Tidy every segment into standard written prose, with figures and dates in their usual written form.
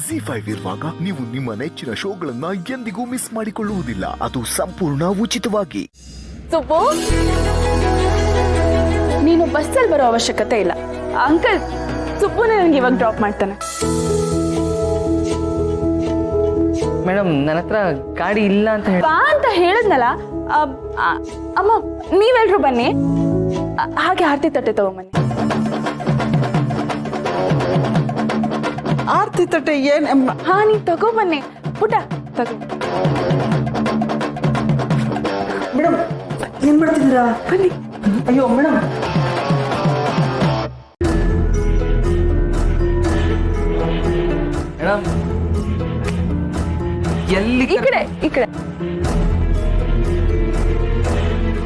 ZEE5 ಇರುವಾಗ ನೀವು ನಿಮ್ಮ ನೆಚ್ಚಿನ ಶೋಗಳನ್ನ ಎಂದಿಗೂ ಮಿಸ್ ಮಾಡಿಕೊಳ್ಳುವುದಿಲ್ಲ. ಅದು ಸಂಪೂರ್ಣ ಉಚಿತವಾಗಿ. ಸುಬ್ಬು, ನೀನು ಬಸ್ಸಲ್ಲಿ ಬರೋ ಅವಶ್ಯಕತೆ ಇಲ್ಲ. ಅಂಕಲ್ ಸುಬ್ಬುನೇ ನನಗೆ ಇವಾಗ ಡ್ರಾಪ್ ಮಾಡ್ತಾನೆ. ಮೇಡಮ್, ನನ್ನ ಹತ್ರ ಗಾಡಿ ಇಲ್ಲ ಅಂತ ಹೇಳಿ ಬಾ ಅಂತ ಹೇಳಿದ್ನಲ್ಲ. ಅಮ್ಮ, ನೀವೆಲ್ರು ಬನ್ನಿ. ಹಾಗೆ ಆರತಿ ತಟ್ಟೆ ತಗೊಂಬನ್ನಿ. ಆರತಿ ತಟ್ಟೆ ಏನ್? ಹಾ, ನೀ ತಗೊಂಬನ್ನಿ ಪುಟ, ತಗೋ. ಮೇಡಮ್, ಏನ್ ಮಾಡ್ತಿದ್ದೀರಾ? ಬನ್ನಿ. ಅಯ್ಯೋ ಮೇಡಮ್, ಮೇಡಮ್ ಎಲ್ಲಿ ಈ ಕಡೆ, ಈ ಕಡೆ.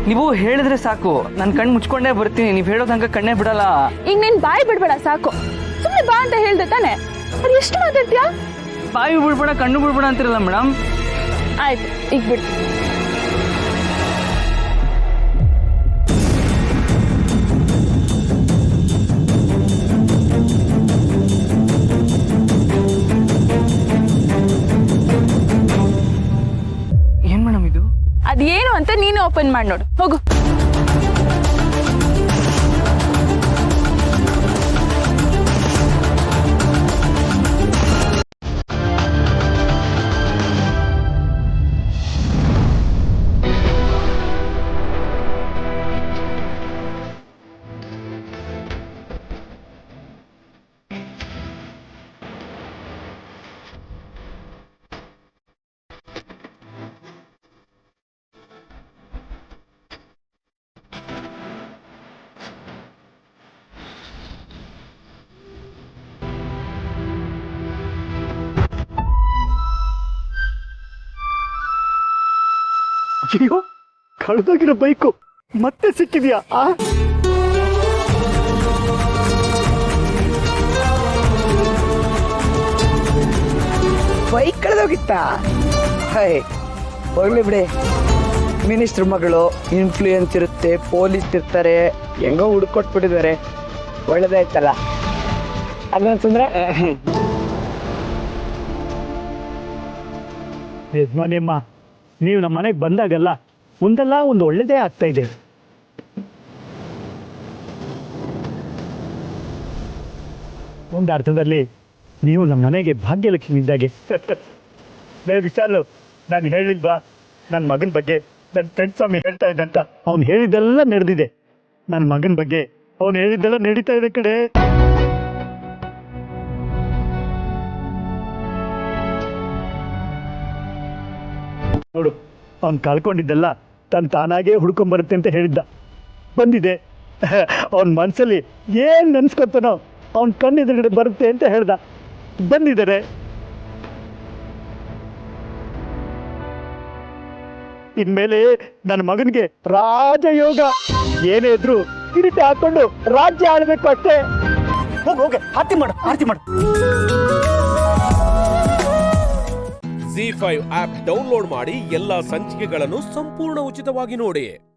ನೀವು ಹೇಳಿದ್ರೆ ಸಾಕು, ನಾನು ಕಣ್ಣು ಮುಚ್ಕೊಂಡೇ ಬರ್ತೀನಿ. ನೀವು ಹೇಳೋ ತನಕ ಕಣ್ಣೇ ಬಿಡಲ್ಲ. ಈಗ ನೀನ್ ಬಾಯಿ ಬಿಡ್ಬೇಡ, ಸಾಕು. ಸುಮ್ಮನೆ ಬಾ ಅಂತ ಹೇಳ್ದೆ ತಾನೆ. ಅದು ಎಷ್ಟು ಮಾತಾಡ್ತೀಯಾ? ಬಾಯಿ ಬಿಡ್ಬೇಡ, ಕಣ್ಣು ಬಿಡ್ಬೇಡ ಅಂತಿರಲ್ಲ ಮೇಡಮ್. ಆಯ್ತು, ಈಗ ಬಿಡು. ಏನ್ ಮೇಡಮ್ ಇದು? ಅದೇನು ಅಂತ ನೀನು ಓಪನ್ ಮಾಡಿ ನೋಡು, ಹೋಗು. ಅಯ್ಯೋ, ಕಳೆದೋಗಿರೋ ಬೈಕು ಮತ್ತೆ ಸಿಕ್ಕಿದ್ಯಾ? ಬೈಕ್ ಕಳೆದೋಗಿತ್ತಾ? ಹೈ, ಹೋಗ್ಲಿ ಬಿಡಿ. ಮಿನಿಸ್ಟರ್ ಮಗಳು, ಇನ್ಫ್ಲೂಯೆನ್ಸ್ ಇರುತ್ತೆ, ಪೊಲೀಸ್ ಇರ್ತಾರೆ, ಹೆಂಗೋ ಹುಡ್ಕೊಟ್ಬಿಟ್ಟಿದ್ದಾರೆ. ಒಳ್ಳೇದಾಯ್ತಲ್ಲ ಅದಂತಂದ್ರೆ. ಯಜಮಾನಿಯಮ್ಮ, ನೀವು ನಮ್ಮ ಮನೆಗೆ ಬಂದಾಗಲ್ಲ ಒಂದಲ್ಲ ಒಂದು ಒಳ್ಳೇದೇ ಆಗ್ತಾ ಇದೆ. ಒಂದು ಅರ್ಥದಲ್ಲಿ ನೀವು ನಮ್ಮ ಮನೆಗೆ ಭಾಗ್ಯಲಕ್ಷ್ಮಿ ಇದ್ದಾಗೆ. ವಿಶಾಲು, ನಾನು ಹೇಳಿಲ್ವಾ ನನ್ನ ಮಗನ ಬಗ್ಗೆ? ನನ್ನ ಫ್ರೆಂಡ್ ಸ್ವಾಮಿ ಹೇಳ್ತಾ ಇದ್ದಂತ ಅವ್ನು ಹೇಳಿದ್ದೆಲ್ಲ ನಡೆದಿದೆ. ನನ್ನ ಮಗನ ಬಗ್ಗೆ ಅವ್ನು ಹೇಳಿದ್ದೆಲ್ಲ ನಡೀತಾ ಇದೆ ಕಡೆ. ನೋಡು, ಅವ್ನು ಕಳ್ಕೊಂಡಿದ್ದೆಲ್ಲ ತಾನಾಗೇ ಹುಡ್ಕೊಂಬರುತ್ತೆ ಅಂತ ಹೇಳಿದ್ದ. ಬಂದಿದೆ. ಅವನ ಮನಸ್ಸಲ್ಲಿ ಏನು ನೆನ್ಸ್ಕೊತಾನೋ ಅವನ ಕಣ್ಣೆದುರುಗಡೆ ಬರುತ್ತೆ ಅಂತ ಹೇಳ್ದ. ಬಂದಿದ್ದಾರೆ. ಇನ್ಮೇಲೆ ನನ್ನ ಮಗನಿಗೆ ರಾಜಯೋಗ. ಏನೇ ಇದ್ರು ಕಿರೀಟ ಹಾಕೊಂಡು ರಾಜ್ಯ ಆಳ್ಬೇಕು ಅಷ್ಟೇ. ಹೋಗೆ ಆರತಿ ಮಾಡು, ಆರತಿ ಮಾಡು. ZEE5 ಆಪ್ ಡೌನ್ಲೋಡ್ ಮಾಡಿ ಎಲ್ಲಾ ಸಂಚಿಕೆಗಳನ್ನು ಸಂಪೂರ್ಣ ಉಚಿತವಾಗಿ ನೋಡಿ.